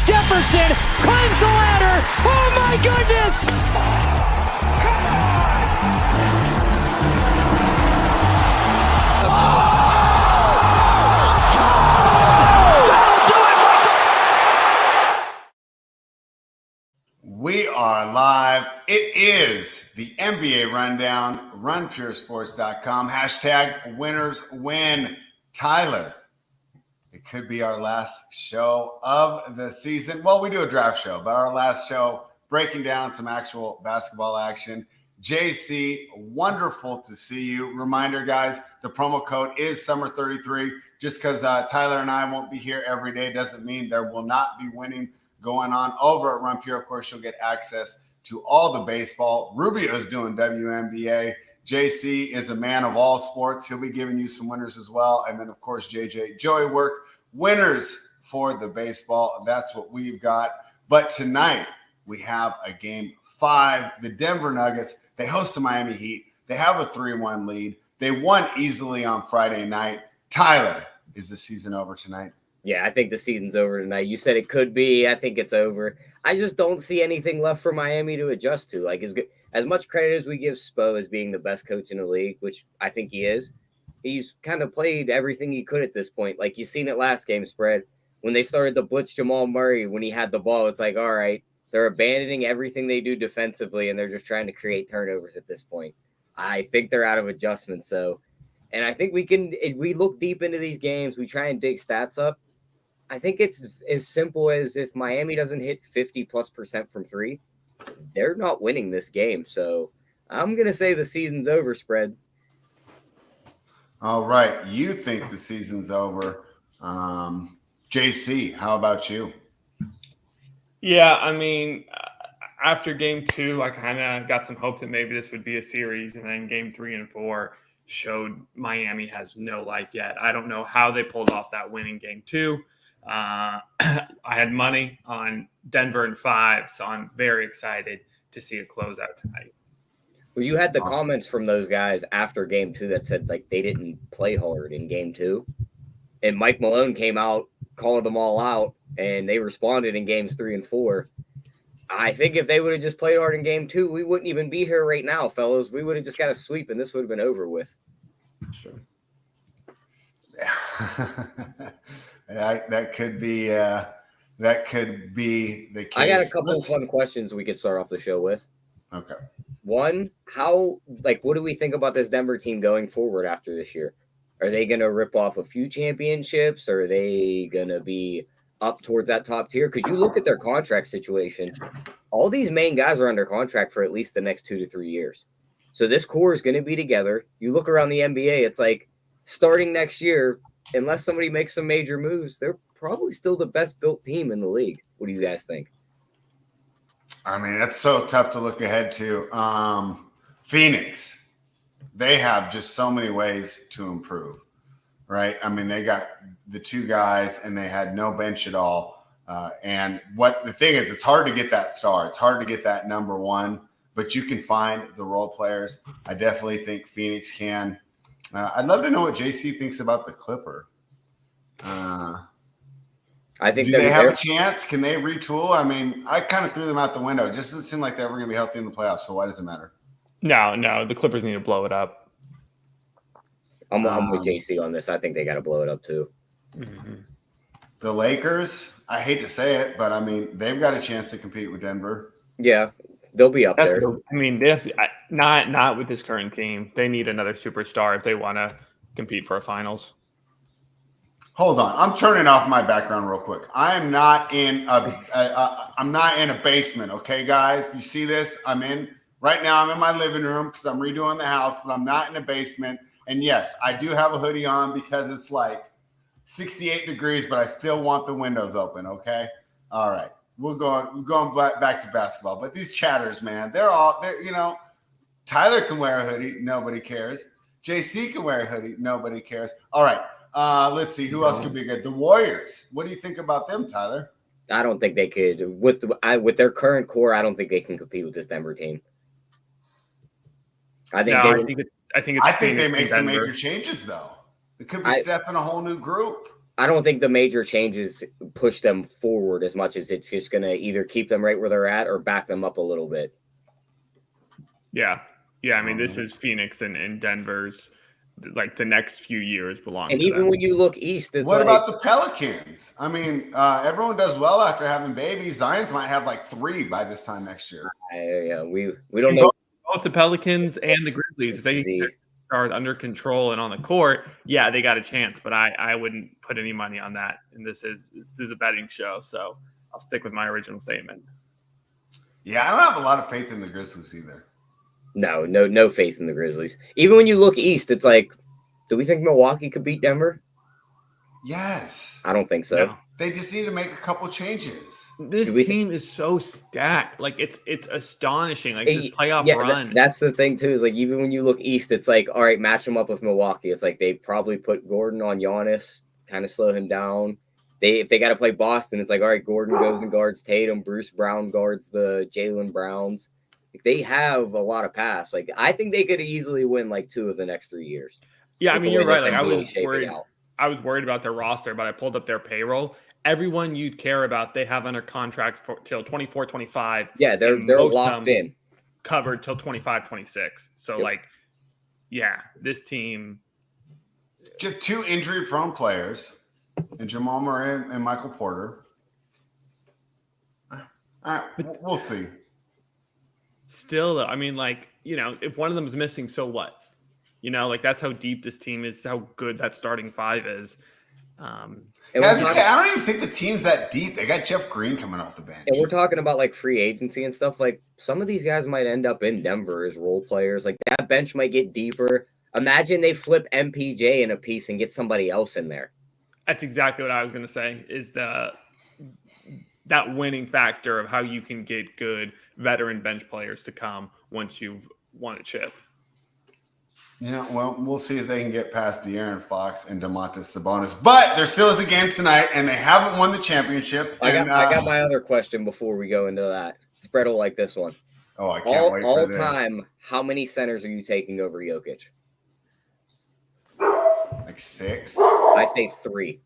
Jefferson climbs the ladder. Oh my goodness! We are live. It is the NBA Rundown, runpuresports.com. Hashtag winners win. Tyler, it could be our last show of the season. Well, we do a draft show, but our last show breaking down some actual basketball action. JC, wonderful to see you. Reminder, guys, the promo code is Summer33. Just because Tyler and I won't be here every day doesn't mean there will not be winning going on over at Run Pure. Of course, you'll get access to all the baseball. Rubio is doing WNBA. JC is a man of all sports. He'll be giving you some winners as well. And then, of course, JJ, Joey Work, winners for the baseball. That's what we've got. But tonight, we have a game 5. The Denver Nuggets, they host the Miami Heat. They have a 3-1 lead. They won easily on Friday night. Tyler, is the season over tonight? Yeah, I think the season's over tonight. You said it could be. I think it's over. I just don't see anything left for Miami to adjust to. Like, as much credit as we give Spo as being the best coach in the league, which I think he is, he's kind of played everything he could at this point. Like, you seen it last game spread. When they started to blitz Jamal Murray when he had the ball, it's like, all right, they're abandoning everything they do defensively, and they're just trying to create turnovers at this point. I think they're out of adjustment. So, and I think we can, if we look deep into these games, we try and dig stats up. I think it's as simple as if Miami doesn't hit 50+% from 3, they're not winning this game. So I'm going to say the season's over, spread. All right. You think the season's over. JC, how about you? Yeah, I mean, after game 2, I kind of got some hope that maybe this would be a series. And then game 3 and 4 showed Miami has no life yet. I don't know how they pulled off that win in game 2. I had money on Denver in 5, so I'm very excited to see a closeout tonight. Well, you had the comments from those guys after game 2 that said, like, they didn't play hard in game 2. And Mike Malone came out, called them all out, and they responded in games 3 and 4. I think if they would have just played hard in game 2, we wouldn't even be here right now, fellas. We would have just got a sweep, and this would have been over with. Sure. That could be the case. I got a couple of fun questions we could start off the show with. Okay. One, what do we think about this Denver team going forward after this year? Are they going to rip off a few championships? Or are they going to be up towards that top tier? Because you look at their contract situation, all these main guys are under contract for at least the next 2 to 3 years. So this core is going to be together. You look around the NBA, it's like starting next year, unless somebody makes some major moves, they're probably still the best built team in the league. What do you guys think? I mean, that's so tough to look ahead to. Phoenix, they have just so many ways to improve, right? I mean, they got the 2 guys and they had no bench at all. And what the thing is, it's hard to get that star. It's hard to get that number 1, but you can find the role players. I definitely think Phoenix can. I'd love to know what JC thinks about the Clipper. I think do they have a chance? Can they retool? I mean, I kind of threw them out the window. It just doesn't seem like they're ever going to be healthy in the playoffs. So why does it matter? No, the Clippers need to blow it up. I'm with JC on this. I think they got to blow it up too. Mm-hmm. The Lakers, I hate to say it, but I mean, they've got a chance to compete with Denver. Yeah, they'll be up there. I mean, not with this current team. They need another superstar if they want to compete for a finals. Hold on, I'm turning off my background real quick. I am not in I'm not in a basement, okay, guys? You see this? I'm in my living room because I'm redoing the house, but I'm not in a basement. And yes, I do have a hoodie on because it's like 68 degrees, but I still want the windows open. Okay, all right. We're going back to basketball, but these chatters, man, they're Tyler can wear a hoodie, nobody cares. JC can wear a hoodie, nobody cares. All right. Let's see who else could be good. The Warriors. What do you think about them, Tyler? I don't think they could with their current core. I don't think they can compete with this Denver team. I think they make some major changes though. It could be Steph in a whole new group. I don't think the major changes push them forward as much as it's just going to either keep them right where they're at or back them up a little bit. Yeah. I mean, this is Phoenix and Denver's, like, the next few years belong And to even them. when you look east, it's what like, about the Pelicans? I mean, everyone does well after having babies. Zion's might have like 3 by this time next year. yeah, we don't know. Both the Pelicans and the Grizzlies, if they are under control and on the court, yeah, they got a chance. But I wouldn't put any money on that. And this is a betting show, so I'll stick with my original statement. Yeah, I don't have a lot of faith in the Grizzlies either. No faith in the Grizzlies. Even when you look east, it's like, do we think Milwaukee could beat Denver? Yes. I don't think so. No. They just need to make a couple changes. This team is so stacked. Like, it's astonishing. Like, this playoff run. That's the thing too. Is like, even when you look east, it's like, all right, match them up with Milwaukee. It's like they probably put Gordon on Giannis, kind of slow him down. If they got to play Boston, it's like, all right, Gordon goes and guards Tatum. Bruce Brown guards the Jaylen Browns. Like, they have a lot of pass. Like, I think they could easily win like 2 of the next 3 years. Yeah, I mean, you're right. Like, I was worried about their roster, but I pulled up their payroll. Everyone you'd care about, they have under contract till 24, 25. Yeah, they're locked in. Covered till 25, 26. So, like, yeah, this team. Just 2 injury-prone players, and Jamal Murray and Michael Porter. We'll see. Still, though, I mean, like, you know, if one of them is missing, so what? You know, like, that's how deep this team is, how good that starting 5 is. I don't even think the team's that deep. They got Jeff Green coming off the bench. And we're talking about like free agency and stuff. Like, some of these guys might end up in Denver as role players. Like, that bench might get deeper. Imagine they flip MPJ in a piece and get somebody else in there. That's exactly what I was going to say, is that winning factor of how you can get good veteran bench players to come once you've won a chip. Yeah, well, we'll see if they can get past De'Aaron Fox and Domantas Sabonis. But there still is a game tonight, and they haven't won the championship. I got my other question before we go into that. Spread will like this one. Oh, I can't wait for this. All time, how many centers are you taking over Jokic? Like 6? I say 3.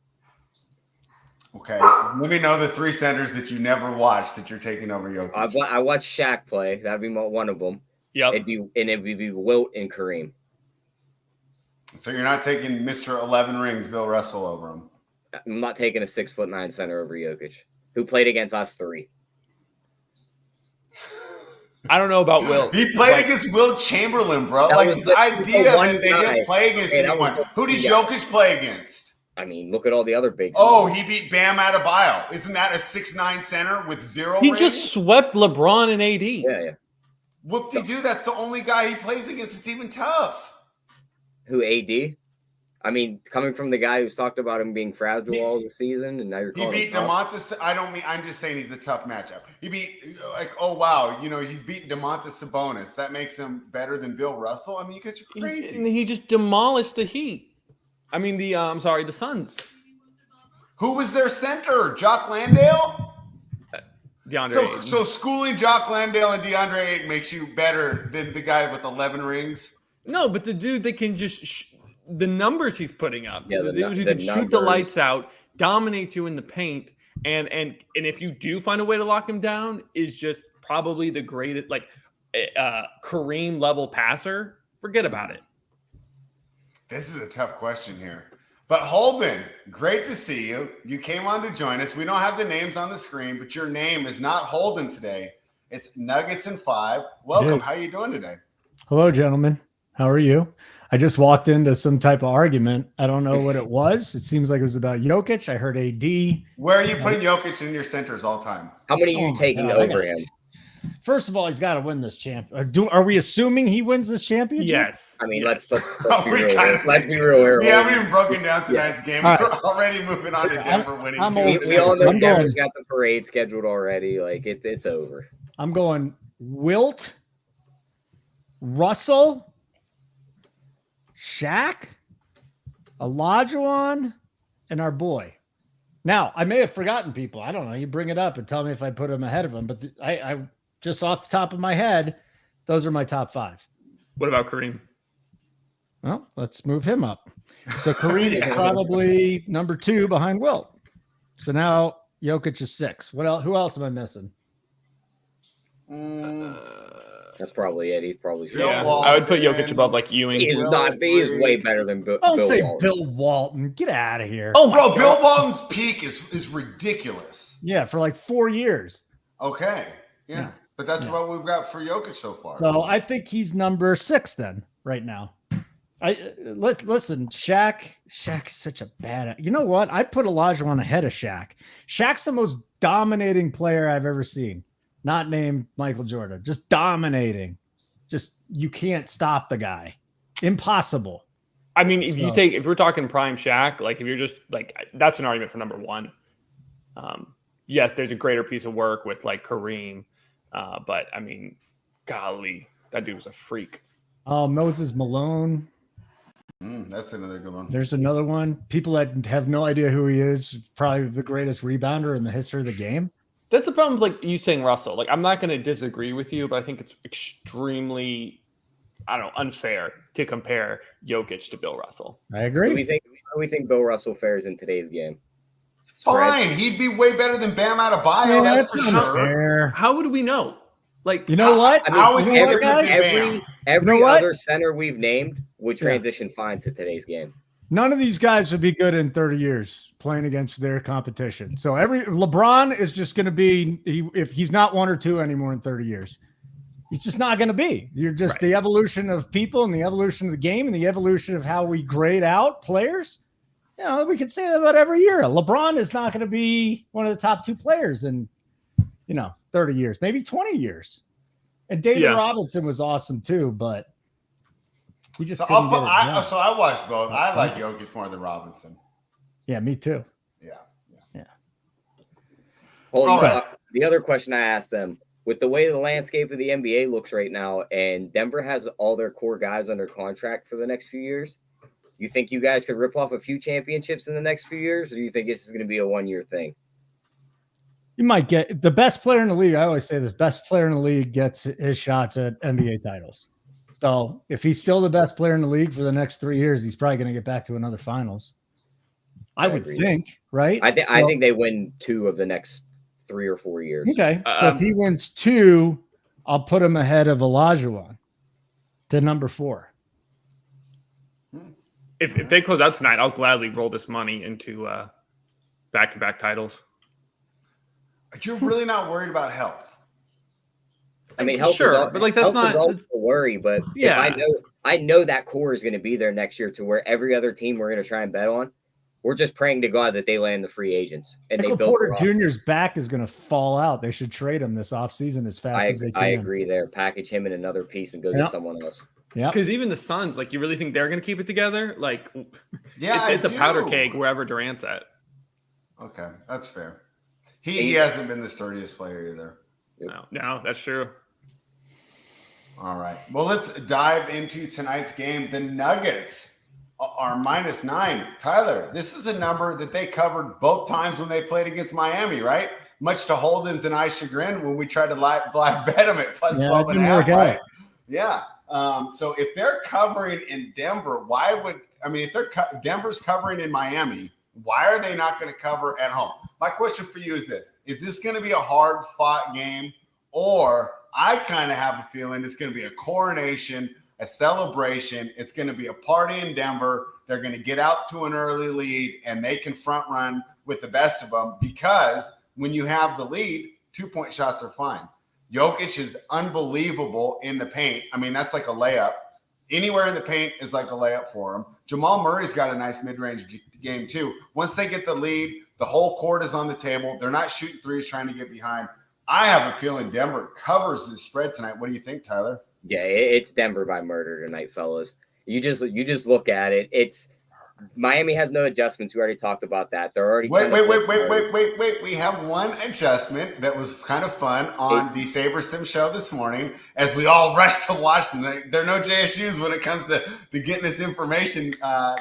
Okay, let me know the 3 centers that you never watched that you're taking over Jokic. I watched Shaq play. That'd be one of them. Yep. It'd be Wilt and Kareem. So you're not taking Mr. 11 rings, Bill Russell, over him? I'm not taking a 6'9" center over Jokic, who played against us 3. I don't know about Wilt. He played against Wilt Chamberlain, bro. Like, this idea that they didn't play against anyone. Who did Jokic play against? I mean, look at all the other bigs. Oh, he beat Bam Adebayo. Isn't that a 6'9" center with 0 He rings? just swept LeBron and AD. Yeah. Whoop-de-doo, that's the only guy he plays against. It's even tough. Who, AD? I mean, coming from the guy who's talked about him being fragile all the season, and now you're calling He beat Domantas. I'm just saying he's a tough matchup. He beat, like, oh, wow, he's beaten Domantas Sabonis. That makes him better than Bill Russell? I mean, you guys are crazy. And he just demolished the Heat. I mean, the Suns. Who was their center? Jock Landale? DeAndre Ayton. So schooling Jock Landale and DeAndre Ayton makes you better than the guy with 11 rings? No, but the dude that can just the numbers he's putting up. Yeah, the dude who can shoot the lights out, dominate you in the paint, and if you do find a way to lock him down, is just probably the greatest, like, Kareem level passer. Forget about it. This is a tough question here. But Holden, great to see you. You came on to join us. We don't have the names on the screen, but your name is not Holden today. It's Nuggets and 5. Welcome. How are you doing today? Hello, gentlemen. How are you? I just walked into some type of argument. I don't know what it was. It seems like it was about Jokic. I heard AD. Where are you putting Jokic in your centers all time? How many are you taking over him? First of all, he's got to win this champ. Are we assuming he wins this championship? Yes. I mean, yes. let's be real. Let's be real here. We haven't even broken down tonight's game. All right. We're already moving on to Denver winning. We all know Denver's got the parade scheduled already. Like, it's over. I'm going Wilt, Russell, Shaq, Olajuwon, and our boy. Now, I may have forgotten people. I don't know. You bring it up and tell me if I put him ahead of him. But I just off the top of my head, those are my top 5. What about Kareem? Well, let's move him up. So Kareem is probably number 2 behind Wilt. So now Jokic is 6. What else? Who else am I missing? That's probably it. He's probably Yeah, Walton. I would put Jokic above like Ewing. He's not. He is way better than Bill. Don't say Walton. Bill Walton. Get out of here. Oh, Bro, Bill Walton's peak is ridiculous. Yeah, for like 4 years. Okay. Yeah. But that's what we've got for Jokic so far. So I think he's number 6 then, right now. Listen, Shaq's such a bad. You know what? I'd put Olajuwon ahead of Shaq. Shaq's the most dominating player I've ever seen. Not named Michael Jordan. Just dominating. Just you can't stop the guy. Impossible. I mean, if we're talking prime Shaq, like if you're just like that's an argument for number 1. Yes, there's a greater piece of work with like Kareem, but I mean, golly, that dude was a freak. Moses Malone. That's another good one. There's another one. People that have no idea who he is, probably the greatest rebounder in the history of the game. That's the problem with like you saying Russell. Like I'm not going to disagree with you, but I think it's extremely, unfair to compare Jokic to Bill Russell. I agree. How do we think Bill Russell fares in today's game? Fine. He'd be way better than Bam Adebayo. Yeah, that's for sure. fair. How would we know? Like, You know what? I mean, How is he every different than Bam? every You know what? other center we've named would transition fine to today's game. None of these guys would be good in 30 years playing against their competition. So LeBron is just going to be, if he's not 1 or 2 anymore in 30 years, he's just not going to be. You're just the evolution of people and the evolution of the game and the evolution of how we grade out players. You know, we could say that about every year. LeBron is not going to be one of the top 2 players in, 30 years, maybe 20 years. And David Robinson was awesome too, but he just couldn't get it done. So I watched both. I like Jokic more than Robinson. Yeah, me too. Yeah. The other question I asked them, with the way the landscape of the NBA looks right now, and Denver has all their core guys under contract for the next few years, you think you guys could rip off a few championships in the next few years, or do you think this is going to be a 1-year thing? You might get the best player in the league. I always say this: best player in the league gets his shots at NBA titles. So if he's still the best player in the league for the next 3 years, he's probably going to get back to another finals. I would think, right? I think they win 2 of the next 3 or 4 years. Okay. So if he wins 2, I'll put him ahead of Olajuwon to number 4. if they close out tonight, I'll gladly roll this money into back-to-back titles. You're really not worried about health. I mean, health but like that's not a worry. But I know that core is going to be there next year, to where every other team we're going to try and bet on, we're just praying to God that they land the free agents and Michael they build. Porter Jr.'s back is going to fall out. They should trade him this offseason as fast as they can. I agree there. Package him in another piece and go get someone else. Yeah, because even the Suns, like, you really think they're going to keep it together? Like, it's a do. powder keg wherever Durant's at. Okay, that's fair. He hasn't been the sturdiest player either. No, that's true. All right. Well, let's dive into tonight's game. The Nuggets are -9. Tyler, this is a number that they covered both times when they played against Miami, right? Much to Holden's and I's chagrin when we tried to live bet them at plus 12 and a half, right? Yeah. So if they're covering in Denver, if Denver's covering in Miami, why are they not going to cover at home? My question for you is this: is this going to be a hard-fought game, or I kind of have a feeling it's going to be a coronation, a celebration. It's going to be a party in Denver. They're going to get out to an early lead, and they can front run with the best of them, because when you have the lead, 2-point shots are fine. Jokic is unbelievable in the paint. I mean, that's like a layup. Anywhere in the paint is like a layup for him. Jamal Murray's got a nice mid-range game too. Once they get the lead, the whole court is on the table. They're not shooting threes trying to get behind. I have a feeling Denver covers the spread tonight. What do you think, Tyler? Yeah, it's Denver by murder tonight, fellas. You just look at it. It's Miami has no adjustments. We already talked about that. They're already wait. We have one adjustment that was kind of fun on the Saber Sim show this morning as we all rushed to watch them. There are no JSUs when it comes to getting this information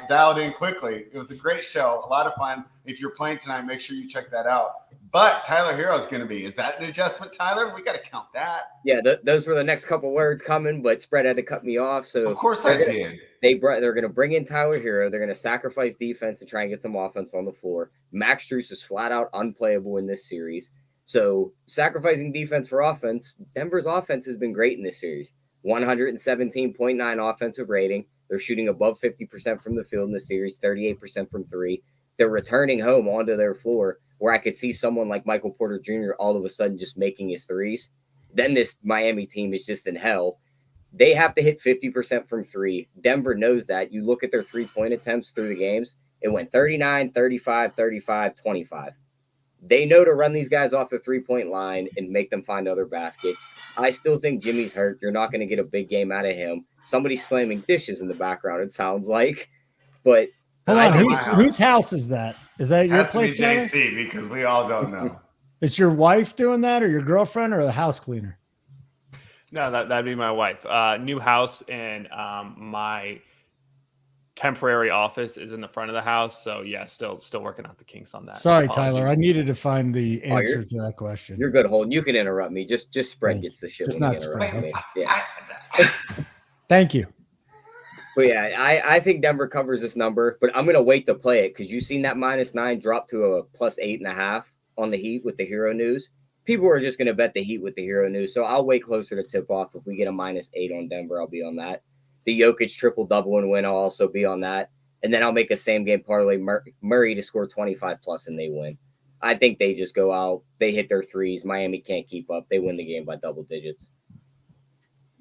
dialed in quickly. It was a great show, a lot of fun. If you're playing tonight, make sure you check that out. But Tyler Hero is going to be. Is that an adjustment, Tyler? We got to count that. Yeah, those were the next couple words coming, but spread had to cut me off. So of course I did. They're going to bring in Tyler Hero. They're going to sacrifice defense to try and get some offense on the floor. Max Strus is flat out unplayable in this series. So sacrificing defense for offense, Denver's offense has been great in this series. 117.9 offensive rating. They're shooting above 50% from the field in the series, 38% from three. They're returning home onto their floor where I could see someone like Michael Porter Jr. all of a sudden just making his threes. Then this Miami team is just in hell. They have to hit 50% from three. Denver knows that. You look at their three-point attempts through the games, it went 39, 35, 35, 25. They know to run these guys off the three-point line and make them find other baskets. I still think Jimmy's hurt. You're not going to get a big game out of him. Somebody's slamming dishes in the background, it sounds like. But hold on, whose house is that? Is that your place? Has to be JC because we all don't know. Is your wife doing that, or your girlfriend, or the house cleaner? No, that'd be my wife. New house, and my temporary office is in the front of the house. So yeah, still working out the kinks on that. Sorry, Apologies. Tyler. I needed to find the answer to that question. You're good, Holden. You can interrupt me. Just spread gets the shit. Just when not you interrupt spread. me. Yeah. Thank you. But yeah, I think Denver covers this number, but I'm gonna wait to play it because you've seen that -9 drop to a +8.5 on the Heat with the Hero news. People are just gonna bet the Heat with the Hero news, so I'll wait closer to tip off. If we get a -8 on Denver, I'll be on that. The Jokic triple-double and win, I'll also be on that. And then I'll make a same-game parlay Murray to score 25+ and they win. I think they just go out. They hit their threes. Miami can't keep up. They win the game by double digits.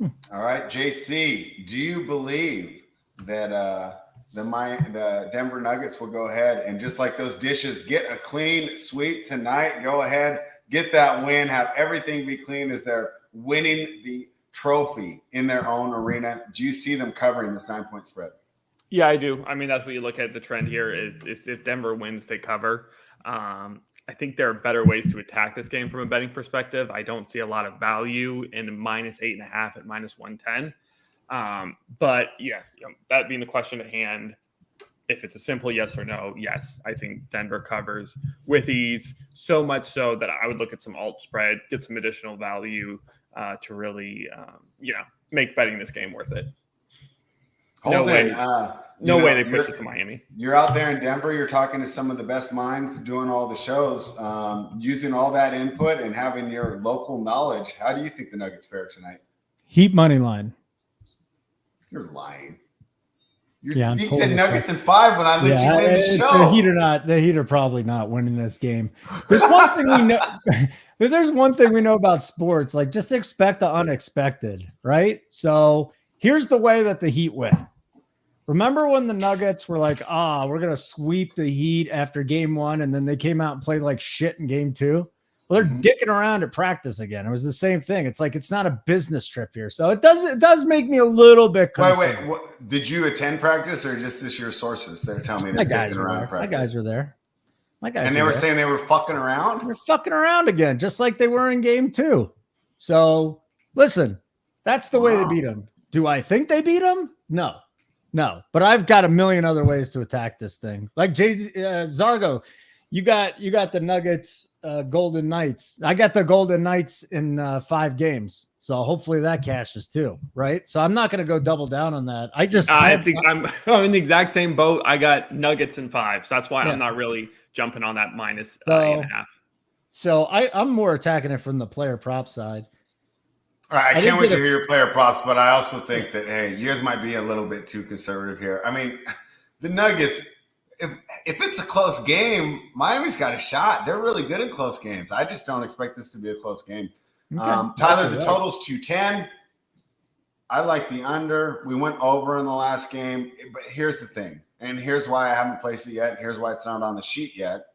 All right, JC, do you believe that the Denver Nuggets will go ahead and just like those dishes, get a clean sweep tonight? Go ahead, get that win, have everything be clean as they're winning the trophy in their own arena. Do you see them covering this 9-point spread? Yeah, I do. I mean, that's what you look at the trend here is if Denver wins, they cover. I think there are better ways to attack this game from a betting perspective. I don't see a lot of value in -8.5 at -110. But yeah, that being the question at hand, if it's a simple yes or no, yes, I think Denver covers with ease. So much so that I would look at some alt spread, get some additional value to really, make betting this game worth it. No way they push this to Miami. You're out there in Denver. You're talking to some of the best minds doing all the shows, using all that input and having your local knowledge. How do you think the Nuggets fare tonight? Heat money line. You're lying. You said Nuggets in 5 when I let you in the show. The Heat are probably not winning this game. There's one thing we know. There's one thing we know about sports. Like, just expect the unexpected, right? So here's the way that the Heat win. Remember when the Nuggets were like, we're going to sweep the Heat after game 1, and then they came out and played like shit in game 2? Well, they're dicking around at practice again. It was the same thing. It's like, it's not a business trip here. So it does make me a little bit concerned. Wait. Did you attend practice or just this your sources? They're telling me they're dicking around at practice. My guys were there. And they were saying they were fucking around? They're fucking around again, just like they were in game 2. So listen, that's the way they beat them. Do I think they beat them? No, but I've got a million other ways to attack this thing. Like Zargo, you got the Nuggets, Golden Knights. I got the Golden Knights in 5 games, so hopefully that cashes too, right? So I'm not going to go double down on that. I'm in the exact same boat. I got Nuggets in 5, so that's why I'm not really jumping on that -8.5. So I'm more attacking it from the player prop side. All right, I can't wait to hear your player props, but I also think that, hey, yours might be a little bit too conservative here. I mean, the Nuggets, if it's a close game, Miami's got a shot. They're really good in close games. I just don't expect this to be a close game. Okay. Tyler, the total's 210. I like the under. We went over in the last game, but here's the thing, and here's why I haven't placed it yet. Here's why it's not on the sheet yet.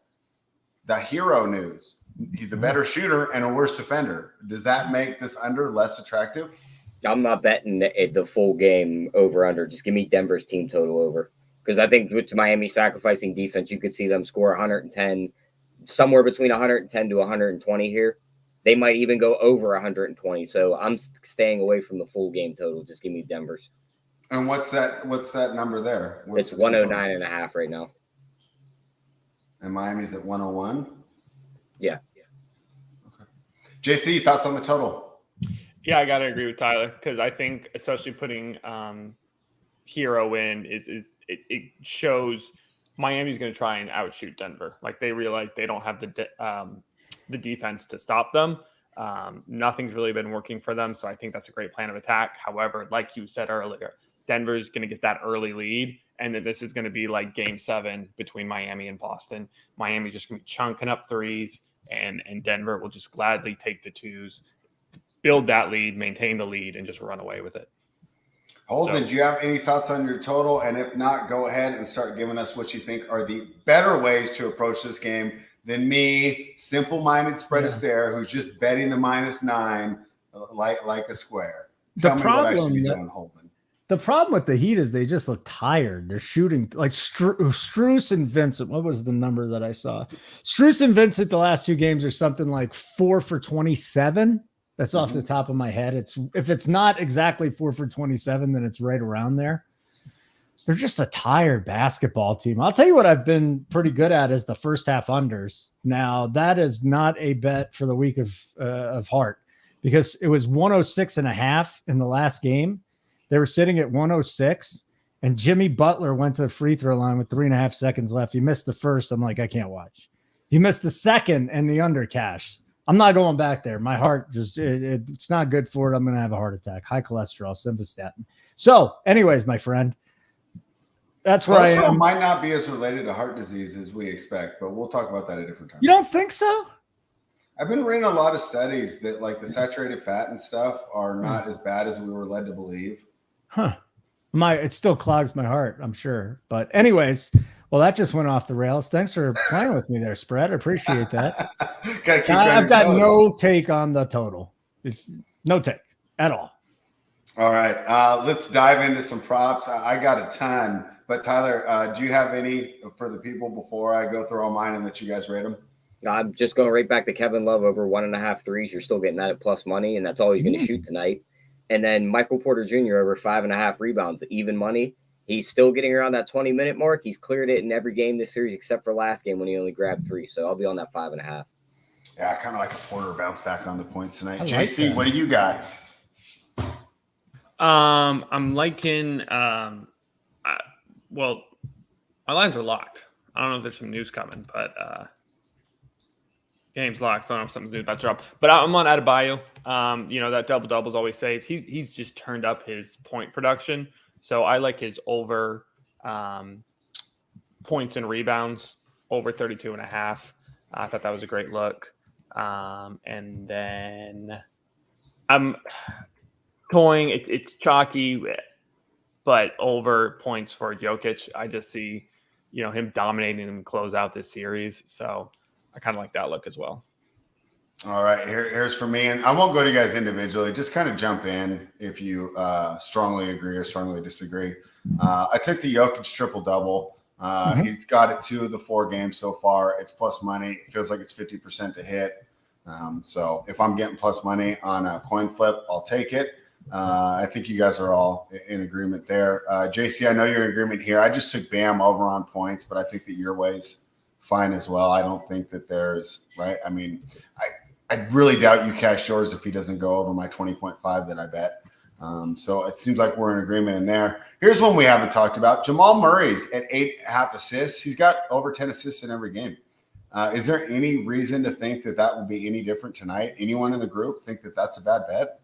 The Hero news. He's a better shooter and a worse defender. Does that make this under less attractive? I'm not betting the full game over under. Just give me Denver's team total over. Because I think with Miami sacrificing defense, you could see them score 110, somewhere between 110 to 120 here. They might even go over 120. So I'm staying away from the full game total. Just give me Denver's. And what's that number there? It's 109.5 right now. And Miami's at 101. Yeah. Okay. JC, thoughts on the total? Yeah, I gotta agree with Tyler because I think especially putting Hero in it shows Miami's going to try and outshoot Denver. Like they realize they don't have the defense to stop them. Nothing's really been working for them, so I think that's a great plan of attack. However, like you said earlier, Denver's going to get that early lead, and then this is going to be like Game 7 between Miami and Boston. Miami's just going to be chunking up threes, and Denver will just gladly take the twos, build that lead, maintain the lead, and just run away with it. Holden, do you have any thoughts on your total? And if not, go ahead and start giving us what you think are the better ways to approach this game than me, simple-minded spread Astaire, who's just betting the -9 like a square. Tell me what I should be doing, Holden. The problem with the Heat is they just look tired. They're shooting like Strus and Vincent. What was the number that I saw? Strus and Vincent the last 2 games are something like 4 for 27. That's off the top of my head. If it's not exactly 4 for 27, then it's right around there. They're just a tired basketball team. I'll tell you what I've been pretty good at is the first half unders. Now that is not a bet for the week of heart because it was 106.5 in the last game. They were sitting at 106 and Jimmy Butler went to the free throw line with 3.5 seconds left. He missed the first. I'm like, I can't watch. He missed the second and the under cash. I'm not going back there. My heart just, it's not good for it. I'm going to have a heart attack. High cholesterol, simvastatin. So anyways, my friend, that's where I am. Might not be as related to heart disease as we expect, but we'll talk about that at a different time. You don't think so? I've been reading a lot of studies that like the saturated fat and stuff are not as bad as we were led to believe. Huh. It still clogs my heart, I'm sure. But anyways, well, that just went off the rails. Thanks for playing with me there, Spread. I appreciate that. I've got no take on the total. No take at all. All right. Let's dive into some props. I got a ton. But Tyler, do you have any for the people before I go through all mine and let you guys rate them? I'm just going right back to Kevin Love over 1.5 threes. You're still getting that at plus money, and that's all he's going to shoot tonight. And then Michael Porter Jr. over 5.5 rebounds, even money. He's still getting around that 20-minute mark. He's cleared it in every game this series except for last game when he only grabbed 3. So I'll be on that 5.5. Yeah, I kind of like a Porter bounce back on the points tonight. JC, what do you got? I'm liking well, my lines are locked. I don't know if there's some news coming, but game's locked. So I don't know if something's new about to drop. But I'm on Adebayo. That double-double is always saved. He's just turned up his point production. So I like his over points and rebounds, over 32.5. I thought that was a great look. And then I'm toying. It's chalky, but over points for Jokic. I just see, him dominating and close out this series. So I kind of like that look as well. All right, here's for me. And I won't go to you guys individually. Just kind of jump in if you strongly agree or strongly disagree. I took the Jokic triple-double. He's got it 2 of the 4 games so far. It's plus money. It feels like it's 50% to hit. So if I'm getting plus money on a coin flip, I'll take it. I think you guys are all in agreement there. JC, I know you're in agreement here. I just took Bam over on points, but I think that your way's fine as well. I don't think that there's right. I mean, I really doubt you cash yours if he doesn't go over my 20.5 that I bet. So it seems like we're in agreement in there. Here's one we haven't talked about. Jamal Murray's at 8.5 assists. He's got over 10 assists in every game. Is there any reason to think that will be any different tonight? Anyone in the group think that that's a bad bet?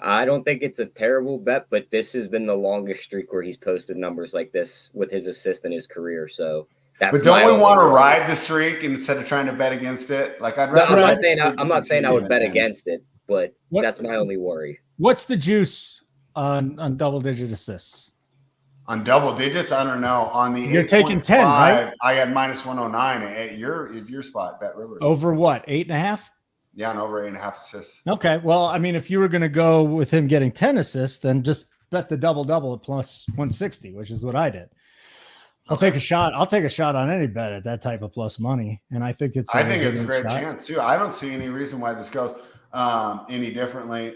I don't think it's a terrible bet, but this has been the longest streak where he's posted numbers like this with his assist in his career. So that's. But don't we want to ride the streak instead of trying to bet against it? Like I'd rather. I'm not saying I would bet against it, but that's my only worry. What's the juice on double-digit assists? On double digits, I don't know. On the you're taking 10, right? I had -109 at your spot, Bet Rivers. Over what? 8.5? Yeah, and over 8.5 assists. Okay. Well, I mean, if you were going to go with him getting 10 assists, then just bet the double-double at plus 160, which is what I did. I'll take a shot. I'll take a shot on any bet at that type of plus money. And I think it's a great chance too. I don't see any reason why this goes any differently.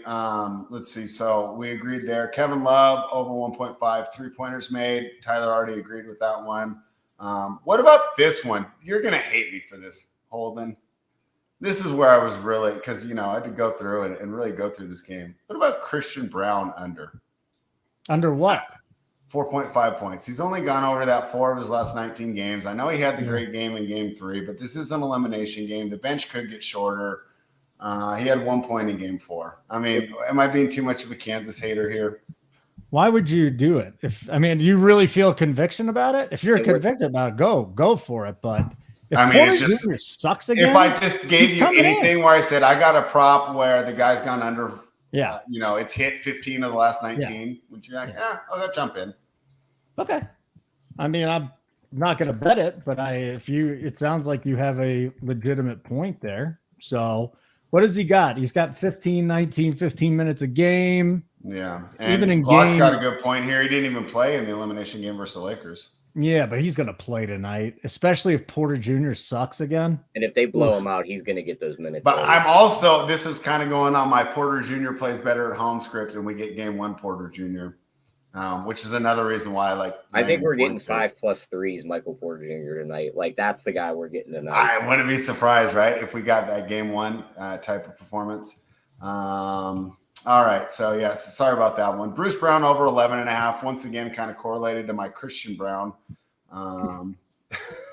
Let's see. So we agreed there. Kevin Love over 1.5 3-pointers made. Tyler already agreed with that one. What about this one? You're going to hate me for this, Holden. This is where I was really, because, I had to go through and really go through this game. What about Christian Brown under? Under what? 4.5 points. He's only gone over that 4 of his last 19 games. I know he had the great game in game 3, but this is an elimination game. The bench could get shorter. He had 1 point in game 4. I mean, am I being too much of a Kansas hater here? Why would you do it? Do you really feel conviction about it? If you're convicted about it, go for it. But if Porter Jr. sucks again, if I just gave you anything where I said I got a prop where the guy's gone under, it's hit 15 of the last 19, would you like, I'll jump in. Okay. I mean, I'm not going to bet it, but it sounds like you have a legitimate point there. So what has he got? He's got 15 minutes a game. Yeah. And even in Glock's game, got a good point here. He didn't even play in the elimination game versus the Lakers. Yeah, but he's going to play tonight, especially if Porter Jr. sucks again. And if they blow him out, he's going to get those minutes. But I'm also, this is kind of going on my Porter Jr. plays better at home script, and we get game 1 Porter Jr., which is another reation why I think we're getting 5+ threes Michael Porter Jr. tonight. Like, that's the guy we're getting tonight. I wouldn't be surprised, right, if we got that game 1 type of performance. All right, so yes, sorry about that one. Bruce Brown over 11.5. Once again, kind of correlated to my Christian Brown.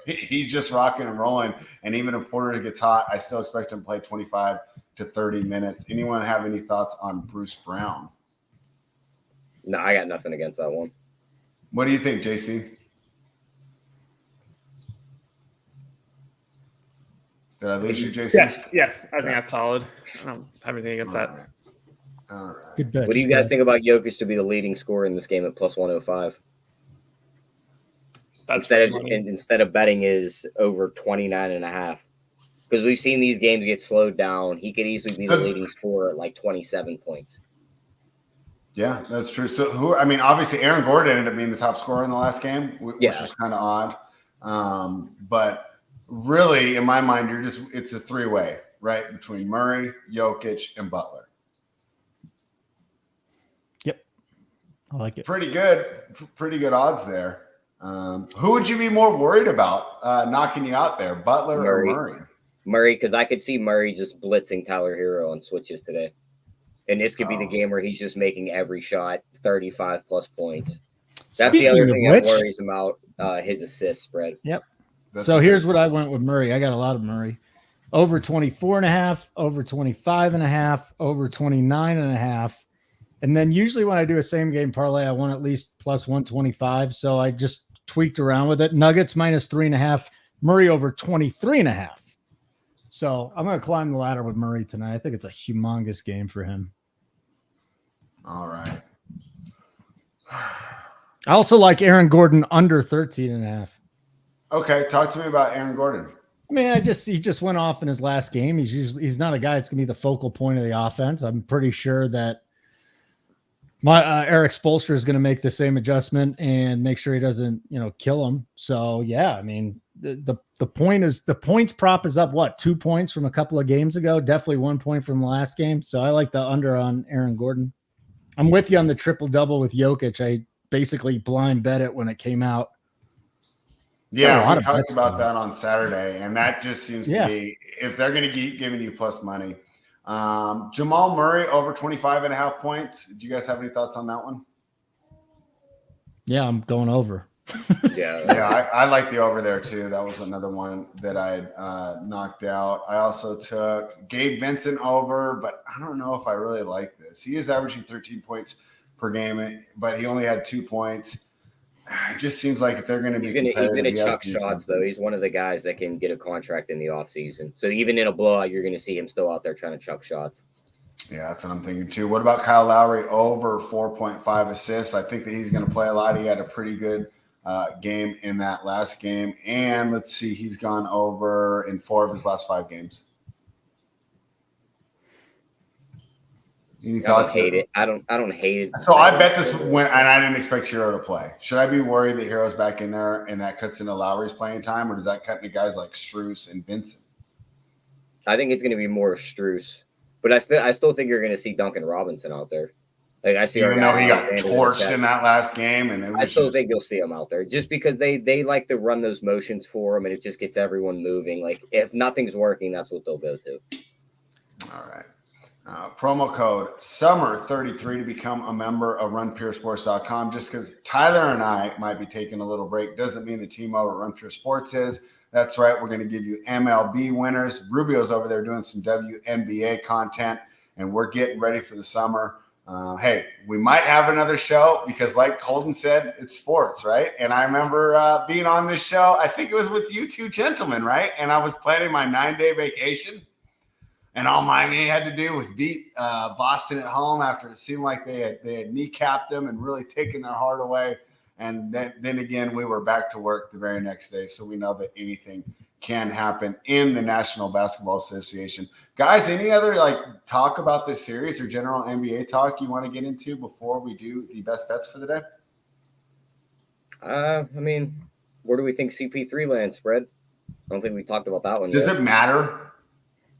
He's just rocking and rolling, and even if Porter gets hot, I still expect him to play 25 to 30 minutes. Anyone have any thoughts on Bruce Brown? No, I got nothing against that one. What do you think, JC? Did I lose you, JC? Yes. I think that's solid. I don't have anything against that. Right. All right. Good bet. What do you guys think about Jokic to be the leading scorer in this game at plus 105? Instead of betting is over 29.5. Because we've seen these games get slowed down. He could easily be the leading scorer at like 27 points. Yeah, that's true. So obviously Aaron Gordon ended up being the top scorer in the last game, which was kind of odd. But really, in my mind, it's a 3-way, right? Between Murray, Jokic, and Butler. I like it. Pretty good odds there. Who would you be more worried about knocking you out there, Butler or Murray? Murray, because I could see Murray just blitzing Tyler Hero on switches today. And this could be the game where he's just making every shot 35+ points. That's the other thing that worries him about his assist spread. Yep. So here's what I went with Murray. I got a lot of Murray. Over 24.5, over 25.5, over 29.5. And then usually when I do a same game parlay, I want at least plus 125. So I just tweaked around with it. Nuggets minus 3.5, Murray over 23.5. So I'm going to climb the ladder with Murray tonight. I think it's a humongous game for him. All right. I also like Aaron Gordon under 13.5. Okay. Talk to me about Aaron Gordon. I mean, he just went off in his last game. He's not a guy that's going to be the focal point of the offense. I'm pretty sure that Eric Spoelstra is going to make the same adjustment and make sure he doesn't, kill him. So yeah, I mean, the point is the points prop is up 2 points from a couple of games ago, definitely 1 point from the last game. So I like the under on Aaron Gordon. I'm with you on the triple double with Jokic. I basically blind bet it when it came out. Yeah, we talked about that on Saturday, and that just seems to be if they're going to keep giving you plus money. Jamal Murray over 25.5 points. Do you guys have any thoughts on that one? Yeah, I'm going over. Yeah, I like the over there too. That was another one that I knocked out. I also took Gabe Vincent over, but I don't know if I really like this. He is averaging 13 points per game, but he only had 2 points. It just seems like if they're going to be he's going to chuck shots, though. He's one of the guys that can get a contract in the offseason. So even in a blowout, you're going to see him still out there trying to chuck shots. Yeah, that's what I'm thinking too. What about Kyle Lowry over 4.5 assists? I think that he's going to play a lot. He had a pretty good game in that last game. And let's see, he's gone over in 4 of his last 5 games. Any thoughts? I don't hate it. I don't hate it. So I bet this went, and I didn't expect Hero to play. Should I be worried that Hero's back in there and that cuts into Lowry's playing time, or does that cut into guys like Strus and Vincent? I think it's going to be more Strus, but I still think you're going to see Duncan Robinson out there. Like I see, even though he got Alexander torched in that last game, and it was I still think you'll see him out there just because they like to run those motions for him, and it just gets everyone moving. Like if nothing's working, that's what they'll go to. All right. Promo code SUMMER33 to become a member of RunPureSports.com. Just because Tyler and I might be taking a little break doesn't mean the team over Run Pure Sports is. That's right. We're going to give you MLB winners. Rubio's over there doing some WNBA content, and we're getting ready for the summer. Hey, we might have another show because, like Holden said, it's sports, right? And I remember being on this show. I think it was with you two gentlemen, right? And I was planning my 9-day vacation. And all Miami had to do was beat Boston at home after it seemed like they had kneecapped them and really taken their heart away. And then again, we were back to work the very next day. So we know that anything can happen in the National Basketball Association. Guys, any other talk about this series or general NBA talk you want to get into before we do the best bets for the day? I mean, where do we think CP3 lands, Fred? I don't think we talked about that one Does yet. it matter?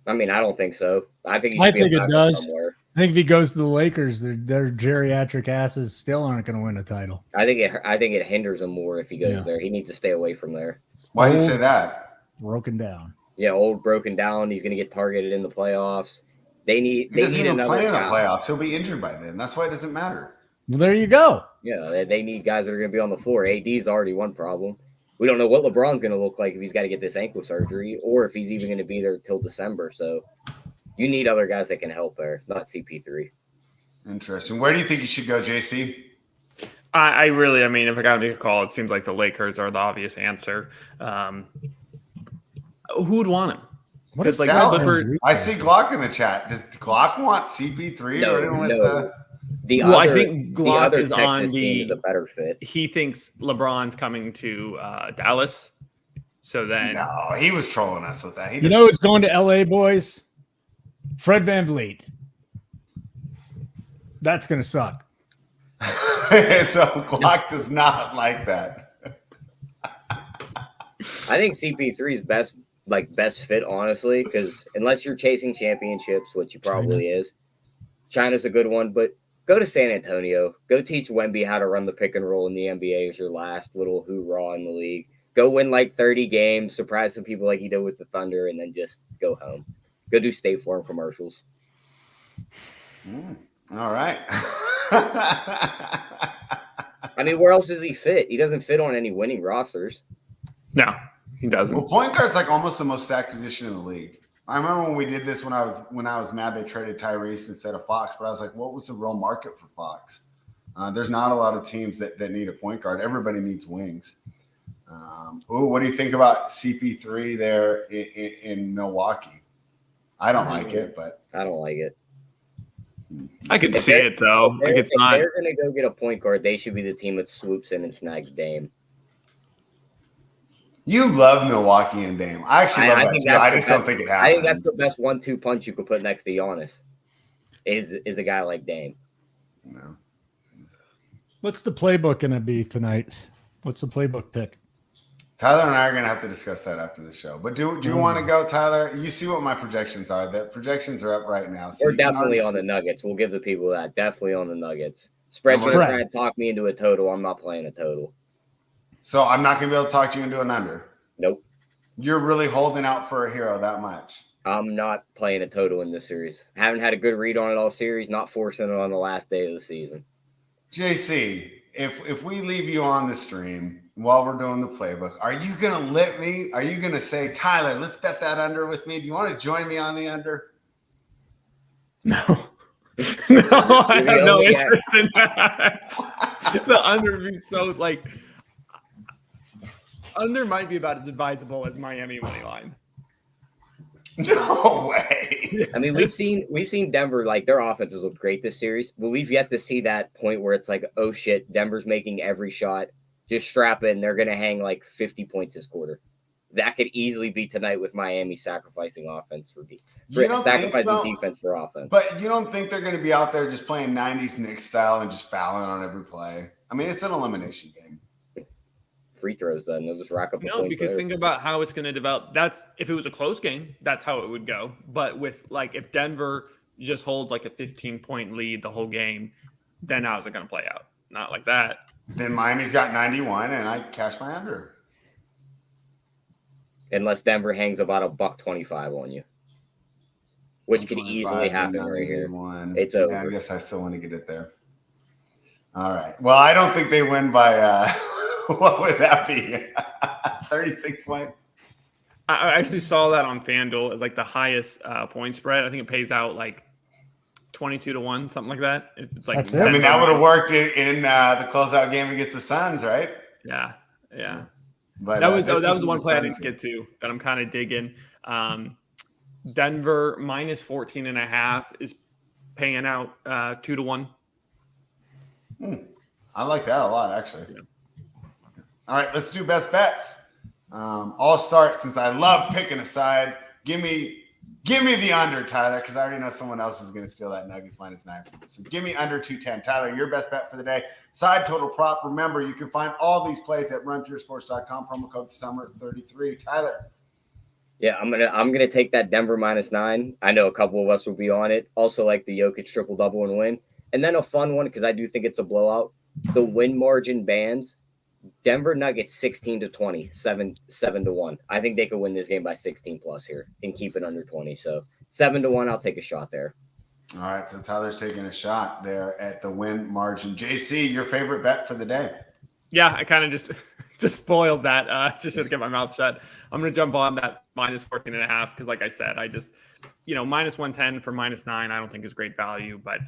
I mean, I don't think so. I think it does. Somewhere. I think if he goes to the Lakers, their geriatric asses still aren't going to win a title. I think it hinders him more if he goes there. He needs to stay away from there. Why do you say that? Broken down. Yeah, old, broken down. He's going to get targeted in the playoffs. He doesn't even play in the playoffs. He'll be injured by then. That's why it doesn't matter. Well, there you go. Yeah, they need guys that are going to be on the floor. AD's already one problem. We don't know what LeBron's going to look like if he's got to get this ankle surgery or if he's even going to be there till December. So you need other guys that can help there, not CP3. Interesting. Where do you think you should go, JC? I mean, if I got to make a call, it seems like the Lakers are the obvious answer. Who would want him? Because I see Glock in the chat. Does Glock want CP3? No. I think Glock is on is a better fit. He thinks LeBron's coming to Dallas. So then. No, he was trolling us with that. You know who's going to LA, boys? Fred VanVleet. That's going to suck. So Glock does not like that. I think CP3's best fit, honestly, because unless you're chasing championships, which he probably is, China's a good one, but go to San Antonio. Go teach Wemby how to run the pick and roll in the NBA as your last little hoorah in the league. Go win 30 games, surprise some people like you did with the Thunder, and then just go home. Go do State Farm commercials. All right. I mean, where else does he fit? He doesn't fit on any winning rosters. No, he doesn't. Well, point guard's almost the most stacked position in the league. I remember when we did this when I was mad they traded Tyrese instead of Fox, but I was like, what was the real market for Fox? There's not a lot of teams that need a point guard. Everybody needs wings. What do you think about CP3 there in Milwaukee? I don't like it, but I don't like it. I could see it though. If they're going to go get a point guard, they should be the team that swoops in and snags Dame. You love Milwaukee and Dame. I actually love that too. I just don't think it happens. I think that's the best 1-2 punch you could put next to Giannis. Is a guy like Dame. No. What's the playbook going to be tonight? What's the playbook pick? Tyler and I are going to have to discuss that after the show. But do you want to go, Tyler? You see what my projections are. The projections are up right now. So we're definitely on the Nuggets. We'll give the people that. Definitely on the Nuggets. Spread's going to try and talk me into a total. I'm not playing a total. So I'm not going to be able to talk you into an under? Nope. You're really holding out for a hero that much? I'm not playing a total in this series. Haven't had a good read on it all series. Not forcing it on the last day of the season. JC, if we leave you on the stream while we're doing the playbook, are you going to let me? Are you going to say, Tyler, let's bet that under with me? Do you want to join me on the under? No. No, I have no interest in that. The under would be so under might be about as advisable as Miami money line. No way. I mean, we've seen Denver, their offenses look great this series, but we've yet to see that point where it's oh shit, Denver's making every shot. Just strap in. They're going to hang 50 points this quarter. That could easily be tonight with Miami sacrificing offense sacrificing defense for offense. But you don't think they're going to be out there just playing 90s Knicks style and just fouling on every play? I mean, it's an elimination game. Free throws, then they'll just rack up. No, because think about how it's going to develop. That's if it was a close game, that's how it would go. But with if Denver just holds a 15-point lead the whole game, then how's it going to play out? Not like that. Then Miami's got 91, and I cash my under. Unless Denver hangs about $1.25 on you, which could easily happen right here. It's over. Yeah, I guess I still want to get it there. All right. Well, I don't think they win by what would that be? 36 points. I actually saw that on FanDuel as like the highest point spread. I think it pays out like 22-1, something like that. It's like That's it. I mean, that would have worked in the closeout game against the Suns, right? Yeah. But that was one play I didn't get to that I'm kind of digging. Denver minus 14.5 is paying out 2-1. I like that a lot, actually. Yeah. All right, let's do best bets. I'll start since I love picking a side. Give me the under, Tyler, because I already know someone else is going to steal that Nuggets minus 9. So give me under 210. Tyler, your best bet for the day. Side total prop. Remember, you can find all these plays at runpuresports.com. Promo code SUMMER33. Tyler. Yeah, I'm gonna take that Denver minus 9. I know a couple of us will be on it. Also like the Jokic triple double and win. And then a fun one because I do think it's a blowout. The win margin bands. Denver Nuggets 16-20, 7-1. I think they could win this game by 16 plus here and keep it under 20. So 7-1, I'll take a shot there. All right, so Tyler's taking a shot there at the win margin. JC, your favorite bet for the day? Yeah, I kind of just spoiled that. Just should get my mouth shut. I'm going to jump on that minus 14.5 because, like I said, I just, minus 110 for minus 9, I don't think is great value. But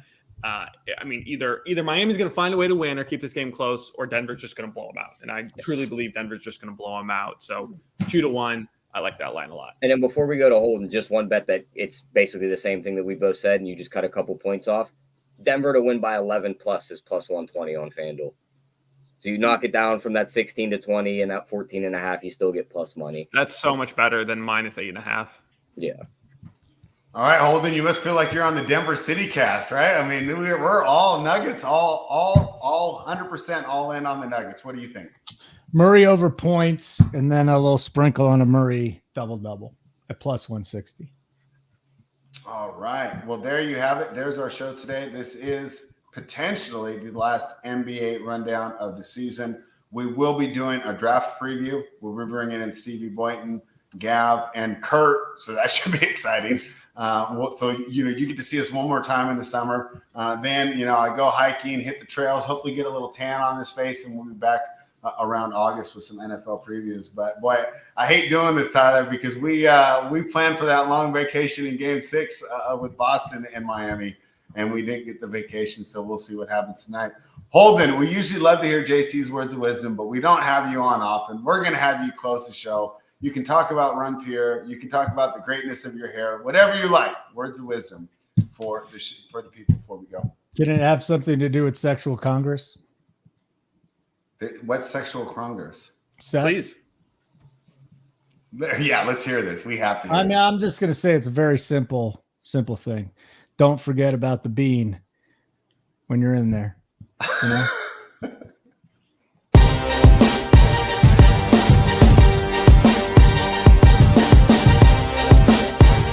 I mean, either Miami's going to find a way to win or keep this game close, or Denver's just going to blow them out. And I truly believe Denver's just going to blow them out. So 2-1, I like that line a lot. And then before we go to Holden, just one bet that it's basically the same thing that we both said, and you just cut a couple points off. Denver to win by 11 plus is plus 120 on FanDuel. So you knock it down from that 16-20 and that 14.5, you still get plus money. That's so much better than minus 8.5. Yeah. All right, Holden, you must feel like you're on the Denver City cast, right? I mean, we're all Nuggets, all 100% all in on the Nuggets. What do you think? Murray over points, and then a little sprinkle on a Murray double-double at plus 160. All right. Well, there you have it. There's our show today. This is potentially the last NBA rundown of the season. We will be doing a draft preview. We'll be bringing in Stevie Boynton, Gav, and Kurt, so that should be exciting. So you get to see us one more time in the summer. Then I go hiking, hit the trails, hopefully get a little tan on this face, and we'll be back around August with some NFL previews. But boy, I hate doing this, Tyler, because we planned for that long vacation in Game 6 with Boston and Miami, and we didn't get the vacation. So we'll see what happens tonight. Holden, we usually love to hear JC's words of wisdom, but we don't have you on often. We're going to have you close the show. You can talk about Run Pure. You can talk about the greatness of your hair, whatever you like. Words of wisdom for the people before we go. Did it have something to do with sexual congress? What's sexual congress? Please. Yeah, let's hear this. We have to. I'm just going to say it's a very simple thing. Don't forget about the bean when you're in there.